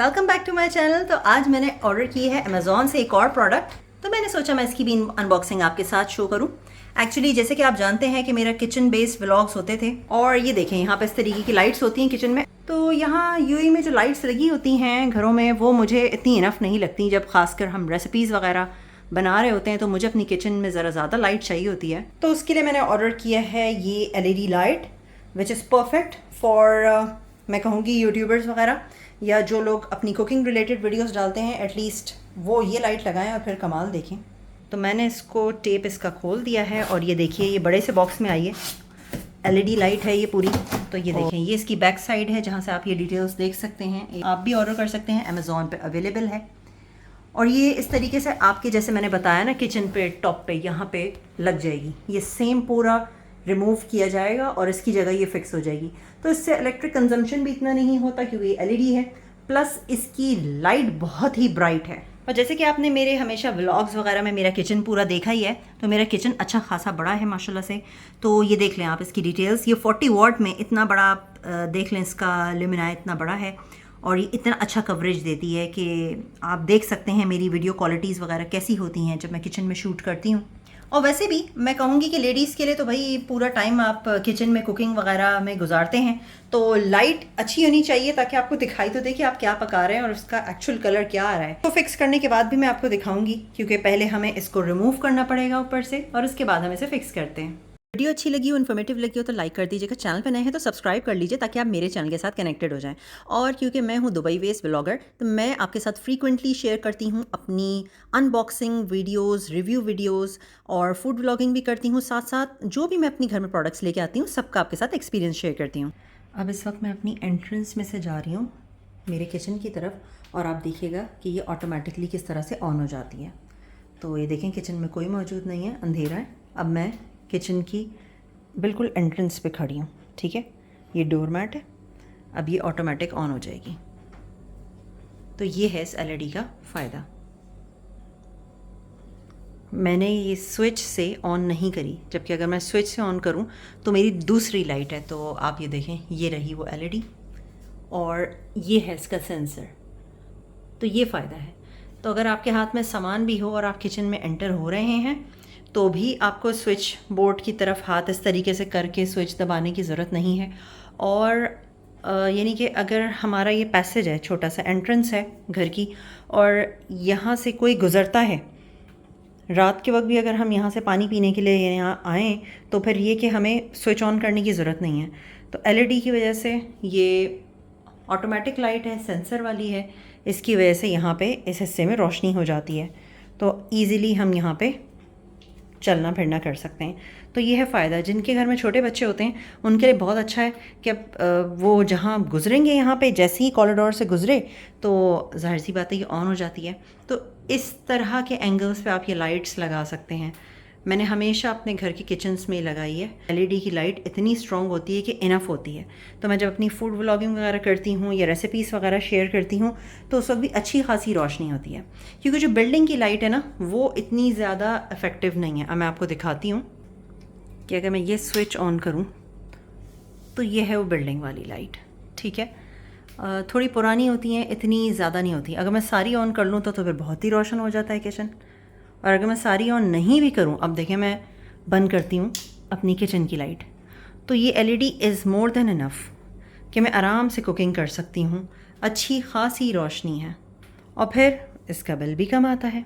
Welcome back to my channel. तो आज मैंने ऑर्डर की है अमेजोन से एक और प्रोडक्ट, तो मैंने सोचा मैं इसकी भी अनबॉक्सिंग आपके साथ शो करूं। एक्चुअली जैसे कि आप जानते हैं कि मेरा किचन बेस्ड व्लॉग्स होते थे, और ये देखें यहाँ पे इस तरीके की लाइट्स होती हैं किचन में। तो यहाँ यूएई में जो लाइट्स लगी होती हैं घरों में, वो मुझे इतनी इनफ नहीं लगती। जब खासकर हम रेसिपीज़ वगैरह बना रहे होते हैं तो मुझे अपनी किचन में ज़रा ज़्यादा लाइट चाहिए होती है। तो उसके लिए मैंने ऑर्डर किया है ये LED light, which is perfect for मैं कहूँगी यूट्यूबर्स वगैरह, या जो लोग अपनी कुकिंग रिलेटेड वीडियोस डालते हैं, एटलीस्ट वो ये लाइट लगाएं और फिर कमाल देखें। तो मैंने इसको टेप इसका खोल दिया है और ये देखिए ये बड़े से बॉक्स में आई है। एलईडी लाइट है ये पूरी। तो ये देखें ये इसकी बैक साइड है जहाँ से आप ये डिटेल्स देख सकते हैं। आप भी ऑर्डर कर सकते हैं, अमेज़ॉन पे अवेलेबल है। और ये इस तरीके से आपके, जैसे मैंने बताया ना, किचन पे टॉप पे यहाँ पे लग जाएगी। ये सेम पूरा रिमूव किया जाएगा और इसकी जगह ये फिक्स हो जाएगी। तो इससे इलेक्ट्रिक कंजम्पशन भी इतना नहीं होता क्योंकि ये एलईडी है, प्लस इसकी लाइट बहुत ही ब्राइट है। और जैसे कि आपने मेरे हमेशा व्लॉग्स वगैरह में मेरा किचन पूरा देखा ही है, तो मेरा किचन अच्छा खासा बड़ा है माशाल्लाह से। तो ये देख लें आप इसकी डिटेल्स। ये 40 वॉट में इतना बड़ा, आप देख लें इसका ल्यूमिना इतना बड़ा है और ये इतना अच्छा कवरेज देती है कि आप देख सकते हैं मेरी वीडियो क्वालिटीज़ वगैरह कैसी होती हैं जब मैं किचन में शूट करती हूँ। और वैसे भी मैं कहूँगी कि लेडीज़ के लिए तो भाई पूरा टाइम आप किचन में कुकिंग वगैरह में गुजारते हैं, तो लाइट अच्छी होनी चाहिए ताकि आपको दिखाई तो दे कि आप क्या पका रहे हैं और उसका एक्चुअल कलर क्या आ रहा है। तो फिक्स करने के बाद भी मैं आपको दिखाऊंगी, क्योंकि पहले हमें इसको रिमूव करना पड़ेगा ऊपर से और उसके बाद हम इसे फिक्स करते हैं। वीडियो अच्छी लगी हो, इन्फॉर्मेटिव लगी हो तो लाइक कर दीजिएगा। चैनल पे नए हैं तो सब्सक्राइब कर लीजिए ताकि आप मेरे चैनल के साथ कनेक्टेड हो जाएं। और क्योंकि मैं हूं दुबई बेस्ड व्लॉगर, तो मैं आपके साथ फ्रीक्वेंटली शेयर करती हूं अपनी अनबॉक्सिंग वीडियोस, रिव्यू वीडियोस और फूड व्लॉगिंग भी करती हूं। साथ साथ जो भी मैं अपनी घर में प्रोडक्ट्स लेके आती हूँ सबका आपके साथ एक्सपीरियंस शेयर करती हूँ। अब इस वक्त मैं अपनी एंट्रेंस में से जा रही हूँ मेरे किचन की तरफ, और आप देखिएगा कि ये ऑटोमेटिकली किस तरह से ऑन हो जाती है। तो ये देखें किचन में कोई मौजूद नहीं है, अंधेरा है। अब मैं किचन की बिल्कुल एंट्रेंस पे खड़ी हूँ, ठीक है। ये डोर मैट है, अब ये ऑटोमेटिक ऑन हो जाएगी। तो ये है इस एलईडी का फ़ायदा। मैंने ये स्विच से ऑन नहीं करी, जबकि अगर मैं स्विच से ऑन करूँ तो मेरी दूसरी लाइट है। तो आप ये देखें, ये रही वो एलईडी और ये है इसका सेंसर। तो ये फ़ायदा है। तो अगर आपके हाथ में सामान भी हो और आप किचन में एंटर हो रहे हैं तो भी आपको स्विच बोर्ड की तरफ हाथ इस तरीके से करके स्विच दबाने की ज़रूरत नहीं है। और यानी कि अगर हमारा ये पैसेज है, छोटा सा एंट्रेंस है घर की, और यहाँ से कोई गुज़रता है रात के वक्त भी, अगर हम यहाँ से पानी पीने के लिए यहाँ आएँ तो फिर ये कि हमें स्विच ऑन करने की ज़रूरत नहीं है। तो एलईडी की वजह से, ये ऑटोमेटिक लाइट है, सेंसर वाली है, इसकी वजह से यहाँ पे इस हिस्से में रोशनी हो जाती है। तो ईज़िली हम यहाँ पे चलना फिरना कर सकते हैं। तो ये है फ़ायदा। जिनके घर में छोटे बच्चे होते हैं उनके लिए बहुत अच्छा है कि अब वो जहाँ गुजरेंगे, यहाँ पे जैसे ही कॉरिडोर से गुजरे तो ज़ाहिर सी बात है ये ऑन हो जाती है। तो इस तरह के एंगल्स पे आप ये लाइट्स लगा सकते हैं। मैंने हमेशा अपने घर के किचन्स में लगाई है। एलईडी की लाइट इतनी स्ट्रॉन्ग होती है कि इनफ होती है। तो मैं जब अपनी फूड व्लॉगिंग वगैरह करती हूँ या रेसिपीज़ वगैरह शेयर करती हूँ तो उस वक्त भी अच्छी खासी रोशनी होती है, क्योंकि जो बिल्डिंग की लाइट है ना, वो इतनी ज़्यादा इफ़ेक्टिव नहीं है। अब मैं आपको दिखाती हूँ कि अगर मैं ये स्विच ऑन करूँ तो ये है वो बिल्डिंग वाली लाइट, ठीक है। थोड़ी पुरानी होती हैं, इतनी ज़्यादा नहीं होती। अगर मैं सारी ऑन कर लूँ तो फिर बहुत ही रोशन हो जाता है किचन। और अगर मैं सारी ऑन नहीं भी करूं, अब देखें मैं बंद करती हूं अपनी किचन की लाइट, तो ये LED is more than enough कि मैं आराम से कुकिंग कर सकती हूं। अच्छी खासी रोशनी है और फिर इसका बिल भी कम आता है।